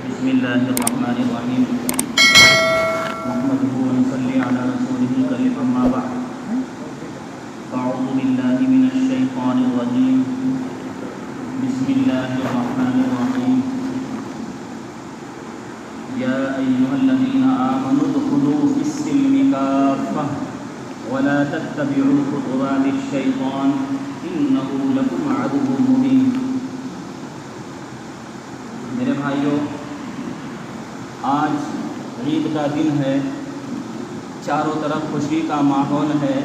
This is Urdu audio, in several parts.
بسم اللہ الرحمن الرحیم نحمده ونصلی علی رسوله الکریم اما بعد اعوذ باللہ من الشیطان الرجیم بسم اللہ الرحمن الرحیم یا ایہا الذین آمنوا ادخلوا فی السلم کافۃ ولا تتبعوا خطوات الشیطان انہ لکم عدو مبین۔ میرے بھائیوں، آج عید کا دن ہے، چاروں طرف خوشی کا ماحول ہے۔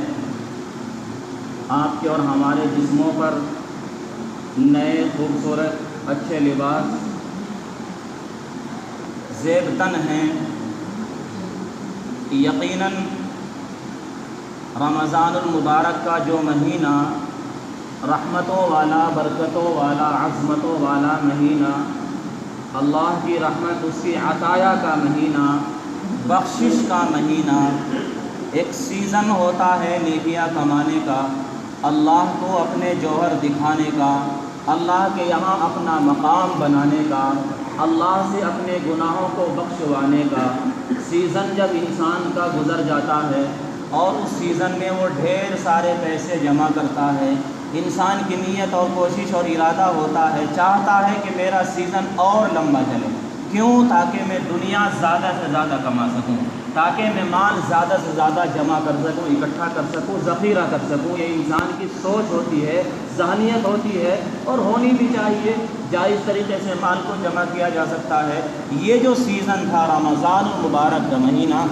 آپ کے اور ہمارے جسموں پر نئے خوبصورت اچھے لباس زیب تن ہیں۔ یقیناً رمضان المبارک کا جو مہینہ رحمتوں والا، برکتوں والا، عظمتوں والا مہینہ، اللہ کی رحمت، اس کی عطایا کا مہینہ، بخشش کا مہینہ، ایک سیزن ہوتا ہے نیکیاں کمانے کا، اللہ کو اپنے جوہر دکھانے کا، اللہ کے یہاں اپنا مقام بنانے کا، اللہ سے اپنے گناہوں کو بخشوانے کا سیزن جب انسان کا گزر جاتا ہے اور اس سیزن میں وہ ڈھیر سارے پیسے جمع کرتا ہے، انسان کی نیت اور کوشش اور ارادہ ہوتا ہے، چاہتا ہے کہ میرا سیزن اور لمبا چلے۔ کیوں؟ تاکہ میں دنیا زیادہ سے زیادہ کما سکوں، تاکہ میں مال زیادہ سے زیادہ جمع کر سکوں، اکٹھا کر سکوں، ذخیرہ کر سکوں۔ یہ انسان کی سوچ ہوتی ہے، ذہنیت ہوتی ہے، اور ہونی بھی چاہیے۔ جائز طریقے سے مال کو جمع کیا جا سکتا ہے۔ یہ جو سیزن تھا رمضان المبارک کا مہینہ،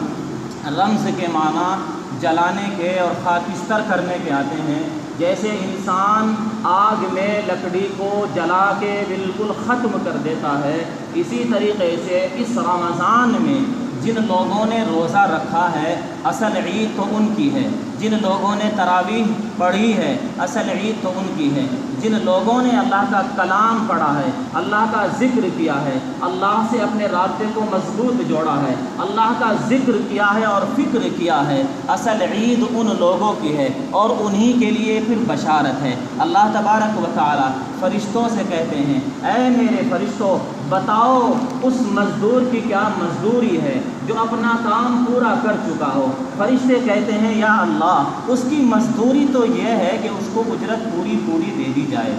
رمز کے معنی جلانے کے اور خاکستر کرنے کے آتے ہیں۔ جیسے انسان آگ میں لکڑی کو جلا کے بالکل ختم کر دیتا ہے، اسی طریقے سے اس رمضان میں جن لوگوں نے روزہ رکھا ہے اصل عید تو ان کی ہے، جن لوگوں نے تراویح پڑھی ہے اصل عید تو ان کی ہے، جن لوگوں نے اللہ کا کلام پڑھا ہے، اللہ کا ذکر کیا ہے، اللہ سے اپنے رابطے کو مضبوط جوڑا ہے، اللہ کا ذکر کیا ہے اور فکر کیا ہے، اصل عید ان لوگوں کی ہے اور انہی کے لیے پھر بشارت ہے۔ اللہ تبارک و تعالی فرشتوں سے کہتے ہیں، اے میرے فرشتوں، بتاؤ اس مزدور کی کیا مزدوری ہے جو اپنا کام پورا کر چکا ہو۔ فرشتے کہتے ہیں، یا اللہ، اس کی مزدوری تو یہ ہے کہ اس کو اجرت پوری دے دی جائے۔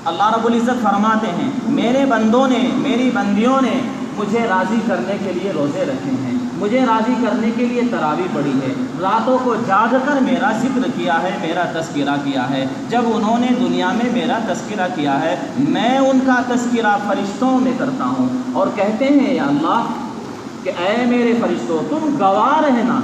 اللہ رب العزت فرماتے ہیں، میرے بندوں نے، میری بندیوں نے مجھے راضی کرنے کے لیے روزے رکھے ہیں، مجھے راضی کرنے کے لیے تراویح پڑھی ہے، راتوں کو جاگ کر میرا ذکر کیا ہے، میرا تذکرہ کیا ہے۔ جب انہوں نے دنیا میں میرا تذکرہ کیا ہے، میں ان کا تذکرہ فرشتوں میں کرتا ہوں اور کہتے ہیں، یا اللہ کہ اے میرے فرشتوں، تم گواہ رہنا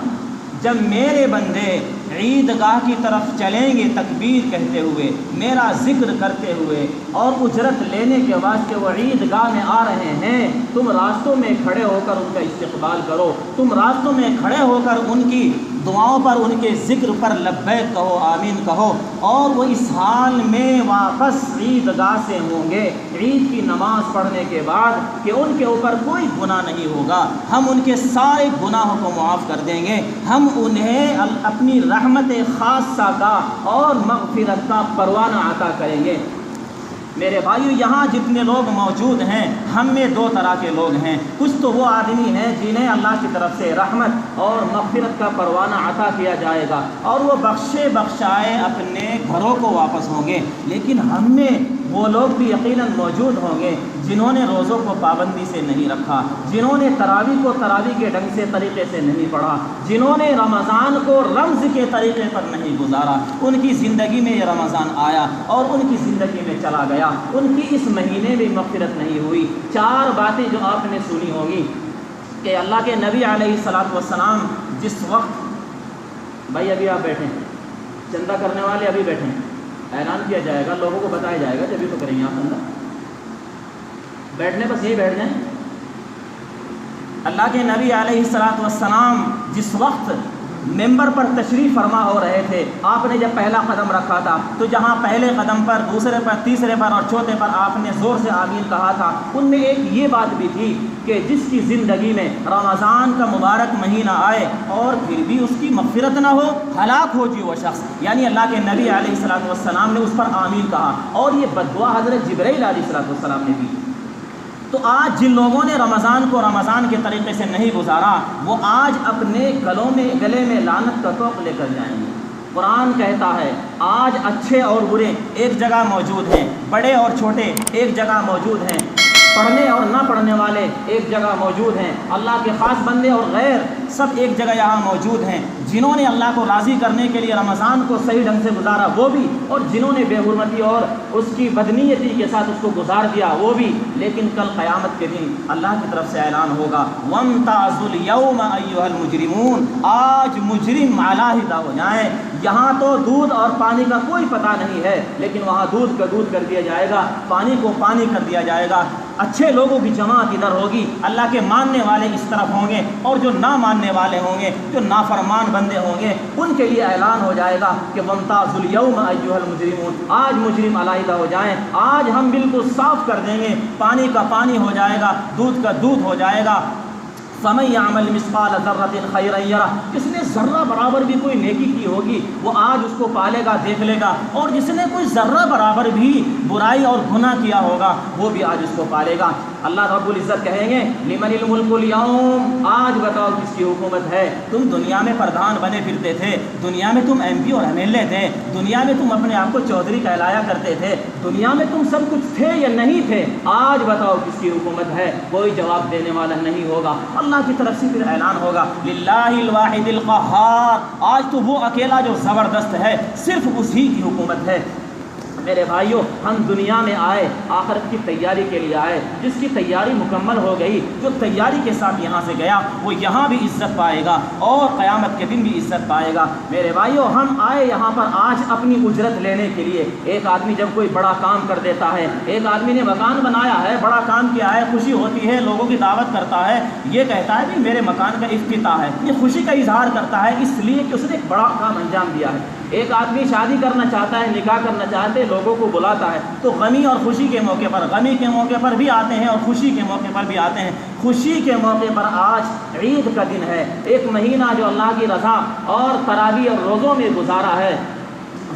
جب میرے بندے عیدگاہ کی طرف چلیں گے تکبیر کہتے ہوئے، میرا ذکر کرتے ہوئے اور اجرت لینے کے واسطے وہ عیدگاہ میں آ رہے ہیں، تم راستوں میں کھڑے ہو کر ان کا استقبال کرو، تم راستوں میں کھڑے ہو کر ان کی دعاؤں پر، ان کے ذکر پر لبیک کہو، آمین کہو، اور وہ اس حال میں واپس عیدگاہ سے ہوں گے عید کی نماز پڑھنے کے بعد کہ ان کے اوپر کوئی گناہ نہیں ہوگا، ہم ان کے سارے گناہوں کو معاف کر دیں گے، ہم انہیں اپنی رحمت خاصہ کا اور مغفرت کا پروانہ عطا کریں گے۔ میرے بھائیو، یہاں جتنے لوگ موجود ہیں، ہم میں دو طرح کے لوگ ہیں۔ کچھ تو وہ آدمی ہیں جنہیں اللہ کی طرف سے رحمت اور مغفرت کا پروانہ عطا کیا جائے گا اور وہ بخشے بخشائے اپنے گھروں کو واپس ہوں گے، لیکن ہم میں وہ لوگ بھی یقیناً موجود ہوں گے جنہوں نے روزوں کو پابندی سے نہیں رکھا، جنہوں نے تراویح کو تراویح کے ڈھنگ سے طریقے سے نہیں پڑھا، جنہوں نے رمضان کو رمز کے طریقے پر نہیں گزارا۔ ان کی زندگی میں یہ رمضان آیا اور ان کی زندگی میں چلا گیا، ان کی اس مہینے میں مغفرت نہیں ہوئی۔ چار باتیں جو آپ نے سنی ہوں گی کہ اللہ کے نبی علیہ الصلوۃ والسلام جس وقت، بھائی ابھی آپ بیٹھیں، چندہ کرنے والے ابھی بیٹھیں، اعلان کیا جائے گا، لوگوں کو بتایا جائے گا، جبھی تو کریں گے آپ چندہ، بیٹھنے بس یہی بیٹھ جائیں۔ اللہ کے نبی علیہ الصلوۃ والسلام جس وقت ممبر پر تشریف فرما ہو رہے تھے، آپ نے جب پہلا قدم رکھا تھا تو جہاں پہلے قدم پر، دوسرے پر، تیسرے پر اور چوتھے پر آپ نے زور سے آمین کہا تھا، ان میں ایک یہ بات بھی تھی کہ جس کی زندگی میں رمضان کا مبارک مہینہ آئے اور پھر بھی اس کی مغفرت نہ ہو، ہلاک ہو جی وہ شخص۔ یعنی اللہ کے نبی علیہ الصلوۃ والسلام نے اس پر آمین کہا، اور یہ بد دعا حضرت جبرائیل علیہ الصلوۃ والسلام نے دی۔ تو آج جن لوگوں نے رمضان کو رمضان کے طریقے سے نہیں گزارا وہ آج اپنے گلے میں لعنت کا طوق لے کر جائیں گے۔ قرآن کہتا ہے آج اچھے اور برے ایک جگہ موجود ہیں، بڑے اور چھوٹے ایک جگہ موجود ہیں، پڑھنے اور نہ پڑھنے والے ایک جگہ موجود ہیں، اللہ کے خاص بندے اور غیر سب ایک جگہ یہاں موجود ہیں۔ جنہوں نے اللہ کو راضی کرنے کے لیے رمضان کو صحیح ڈھنگ سے گزارا وہ بھی، اور جنہوں نے بے حرمتی اور اس کی بدنیتی کے ساتھ اس کو گزار دیا وہ بھی۔ لیکن کل قیامت کے دن اللہ کی طرف سے اعلان ہوگا وَامْتَازُوا الْيَوْمَ أَيُّهَا الْمُجْرِمُونَ، آج مجرم علیحدہ ہو جائیں۔ یہاں تو دودھ اور پانی کا کوئی پتہ نہیں ہے، لیکن وہاں دودھ کا دودھ کر دیا جائے گا، پانی کو پانی کر دیا جائے گا۔ اچھے لوگوں کی جماعت ادھر ہوگی، اللہ کے ماننے والے اس طرف ہوں گے، اور جو نہ ماننے والے ہوں گے، جو نافرمان بندے ہوں گے، ان کے لیے اعلان ہو جائے گا کہ وَامْتَازُوا الْيَوْمَ أَيُّهَا الْمُجْرِمُونَ، آج مجرم علیحدہ ہو جائیں، آج ہم بالکل صاف کر دیں گے، پانی کا پانی ہو جائے گا، دودھ کا دودھ ہو جائے گا۔ فَمَن يَعْمَلْ مِثْقَالَ ذَرَّةٍ خَيْرًا يَرَهُ، جس نے ذرہ برابر بھی کوئی نیکی کی ہوگی وہ آج اس کو پالے گا، دیکھ لے گا، اور جس نے کوئی ذرہ برابر بھی برائی اور گناہ کیا ہوگا وہ بھی آج اس کو پالے گا۔ اللہ رب العزت کہیں گے لمن الملک اليوم، آج بتاؤ کس کی حکومت ہے؟ تم دنیا میں پردھان بنے پھرتے تھے، دنیا میں تم ایم پی اور ایم ایل اے تھے، دنیا میں تم اپنے آپ کو چودھری کہلایا کرتے تھے، دنیا میں تم سب کچھ تھے یا نہیں تھے؟ آج بتاؤ کس کی حکومت ہے؟ کوئی جواب دینے والا نہیں ہوگا۔ اللہ کی طرف سے پھر اعلان ہوگا للہ الواحد القہار، آج تو وہ اکیلا جو زبردست ہے، صرف اسی کی حکومت ہے۔ میرے بھائیوں، ہم دنیا میں آئے آخرت کی تیاری کے لیے آئے، جس کی تیاری مکمل ہو گئی، جو تیاری کے ساتھ یہاں سے گیا وہ یہاں بھی عزت پائے گا اور قیامت کے دن بھی عزت پائے گا۔ میرے بھائیوں، ہم آئے یہاں پر آج اپنی اجرت لینے کے لیے۔ ایک آدمی جب کوئی بڑا کام کر دیتا ہے، ایک آدمی نے مکان بنایا ہے، بڑا کام کیا ہے، خوشی ہوتی ہے، لوگوں کی دعوت کرتا ہے، یہ کہتا ہے کہ میرے مکان کا افتتاح ہے، یہ خوشی کا اظہار کرتا ہے اس لیے کہ اس نے ایک بڑا کام انجام دیا ہے۔ ایک آدمی شادی کرنا چاہتا ہے، نکاح کرنا چاہتے ہیں، لوگوں کو بلاتا ہے، تو غمی اور خوشی کے موقع پر، غمی کے موقع پر بھی آتے ہیں اور خوشی کے موقع پر بھی آتے ہیں۔ خوشی کے موقع پر آج عید کا دن ہے، ایک مہینہ جو اللہ کی رضا اور تراویح اور روزوں میں گزارا ہے،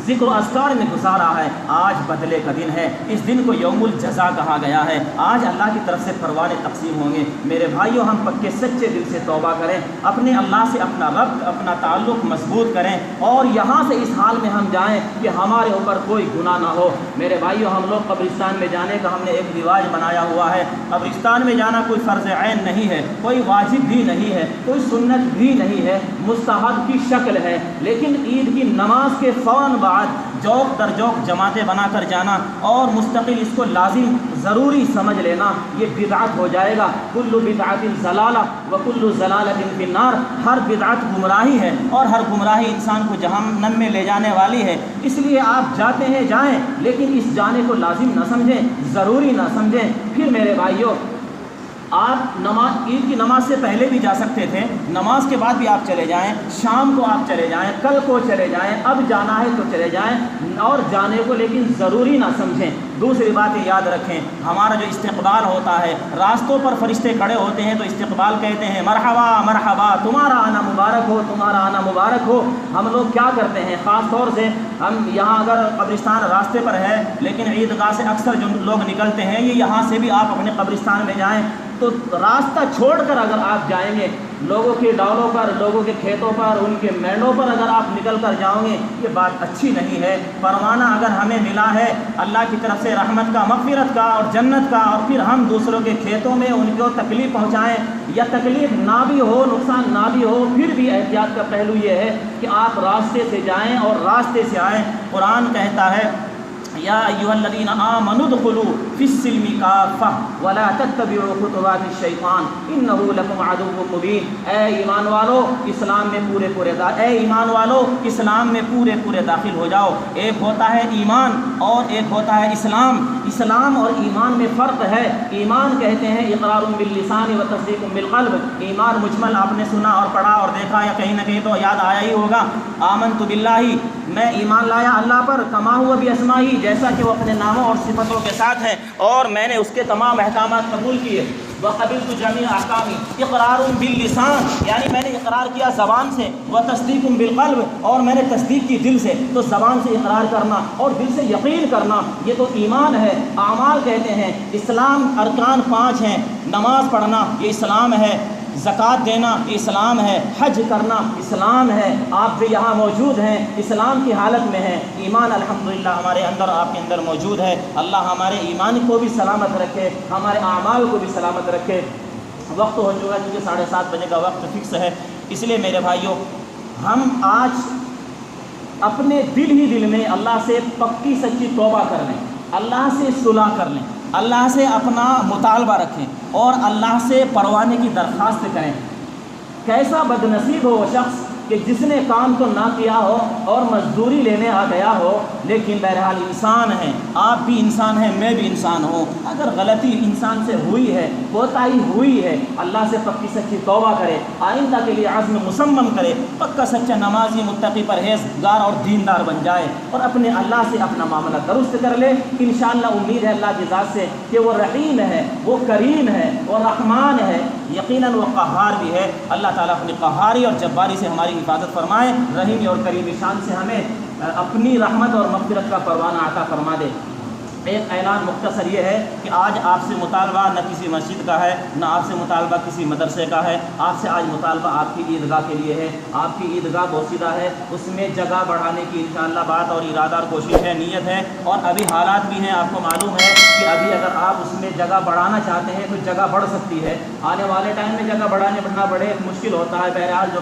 ذکر و اذکار میں گزارا ہے، آج بدلے کا دن ہے۔ اس دن کو یوم الجزا کہا گیا ہے۔ آج اللہ کی طرف سے پروانے تقسیم ہوں گے۔ میرے بھائیوں، ہم پکے سچے دل سے توبہ کریں، اپنے اللہ سے اپنا ربط، اپنا تعلق مضبوط کریں، اور یہاں سے اس حال میں ہم جائیں کہ ہمارے اوپر کوئی گناہ نہ ہو۔ میرے بھائیوں، ہم لوگ قبرستان میں جانے کا ہم نے ایک رواج بنایا ہوا ہے۔ قبرستان میں جانا کوئی فرض عین نہیں ہے، کوئی واجب بھی نہیں ہے، کوئی سنت بھی نہیں ہے، مستحب کی شکل ہے، لیکن عید کی نماز کے فوراً بعد جوق در جوق جماعتیں بنا کر جانا اور مستقل اس کو لازم ضروری سمجھ لینا، یہ بدعت ہو جائے گا۔ کل بدعت ضلالہ وکل ضلالۃ فی النار، ہر بدعت گمراہی ہے اور ہر گمراہی انسان کو جہنم میں لے جانے والی ہے۔ اس لیے آپ جاتے ہیں جائیں، لیکن اس جانے کو لازم نہ سمجھیں، ضروری نہ سمجھیں۔ پھر میرے بھائیوں، آپ عید کی نماز سے پہلے بھی جا سکتے تھے، نماز کے بعد بھی آپ چلے جائیں، شام کو آپ چلے جائیں، کل کو چلے جائیں، اب جانا ہے تو چلے جائیں، اور جانے کو لیکن ضروری نہ سمجھیں۔ دوسری بات یاد رکھیں، ہمارا جو استقبال ہوتا ہے، راستوں پر فرشتے کھڑے ہوتے ہیں تو استقبال کہتے ہیں مرحبا مرحبا، تمہارا آنا مبارک ہو، تمہارا آنا مبارک ہو۔ ہم لوگ کیا کرتے ہیں، خاص طور سے ہم یہاں اگر قبرستان راستے پر ہے لیکن عیدگاہ سے اکثر جو لوگ نکلتے ہیں، یہ یہاں سے بھی آپ اپنے قبرستان میں جائیں تو راستہ چھوڑ کر اگر آپ جائیں گے، لوگوں کے ڈالوں پر، لوگوں کے کھیتوں پر، ان کے مینڈوں پر اگر آپ نکل کر جاؤ گے، یہ بات اچھی نہیں ہے۔ پروانہ اگر ہمیں ملا ہے اللہ کی طرف سے رحمت کا، مغفرت کا اور جنت کا، اور پھر ہم دوسروں کے کھیتوں میں ان کو تکلیف پہنچائیں یا تکلیف نہ بھی ہو، نقصان نہ بھی ہو، پھر بھی احتیاط کا پہلو یہ ہے کہ آپ راستے سے جائیں اور راستے سے آئیں۔ قرآن کہتا ہے یا ایھا الذین آمنوا ادخلوا فی السلم کافہ ولا تتبعوا خطوات الشیطان انہ لکم عدو مبین۔ اے ایمان والو، اسلام میں پورے داخل ہو جاؤ۔ ایک ہوتا ہے ایمان اور ایک ہوتا ہے اسلام۔ اسلام اور ایمان میں فرق ہے۔ ایمان کہتے ہیں اقرار باللسان و تصدیق بالقلب۔ ایمان مجمل آپ نے سنا اور پڑھا اور دیکھا یا کہیں نہ کہیں تو یاد آیا ہی ہوگا، آمنت باللہ، میں ایمان لایا اللہ پر، کما ہوا باسمائہ، جیسا کہ وہ اپنے ناموں اور صفتوں کے ساتھ ہے، اور میں نے اس کے تمام احکامات قبول کیے۔ وقبلت جميع احکامی، اقرار باللسان یعنی میں نے اقرار کیا زبان سے، وتصدیق بالقلب اور میں نے تصدیق کی دل سے۔ تو زبان سے اقرار کرنا اور دل سے یقین کرنا یہ تو ایمان ہے۔ اعمال کہتے ہیں اسلام ارکان 5 ہیں، نماز پڑھنا یہ اسلام ہے، زکوٰۃ دینا یہ اسلام ہے، حج کرنا اسلام ہے۔ آپ جو یہاں موجود ہیں اسلام کی حالت میں ہیں، ایمان الحمدللہ ہمارے اندر آپ کے اندر موجود ہے۔ اللہ ہمارے ایمان کو بھی سلامت رکھے، ہمارے اعمال کو بھی سلامت رکھے۔ وقت ہو چکا کیونکہ 7:30 بجے کا وقت فکس ہے، اس لیے میرے بھائیوں ہم آج اپنے دل میں اللہ سے پکی سچی توبہ کر لیں، اللہ سے صلح کر لیں، اللہ سے اپنا مطالبہ رکھیں اور اللہ سے پروانے کی درخواست کریں۔ کیسا بد نصیب ہو وہ شخص کہ جس نے کام تو نہ کیا ہو اور مزدوری لینے آ گیا ہو، لیکن بہرحال انسان ہیں، آپ بھی انسان ہیں، میں بھی انسان ہوں۔ اگر غلطی انسان سے ہوئی ہے، کوتاہی ہوئی ہے، اللہ سے پکی سچی توبہ کرے، آئندہ کے لیے عزم مصمم کرے، پکا سچا نمازی متقی پرہیزگار اور دیندار بن جائے اور اپنے اللہ سے اپنا معاملہ درست کر لے۔ انشاءاللہ امید ہے اللہ کی ذات سے کہ وہ رحیم ہے، وہ کریم ہے، وہ رحمان ہے، یقیناً وہ قہار بھی ہے۔ اللہ تعالیٰ اپنی قہاری اور جباری سے ہماری حفاظت فرمائے، رحیم اور کریم شان سے ہمیں اپنی رحمت اور مغفرت کا پروانہ عطا فرما دے۔ ایک اعلان مختصر یہ ہے کہ آج آپ سے مطالبہ نہ کسی مسجد کا ہے، نہ آپ سے مطالبہ کسی مدرسے کا ہے، آپ سے آج مطالبہ آپ کی عیدگاہ کے لیے ہے۔ آپ کی عیدگاہ بوسیدہ ہے، اس میں جگہ بڑھانے کی انشاءاللہ بات اور ارادہ اور کوشش ہے، نیت ہے، اور ابھی حالات بھی ہیں، آپ کو معلوم ہے کہ ابھی اگر آپ اس میں جگہ بڑھانا چاہتے ہیں تو جگہ بڑھ سکتی ہے۔ آنے والے ٹائم میں جگہ بڑھانے بڑھنا بڑے مشکل ہوتا ہے، بہرحال جو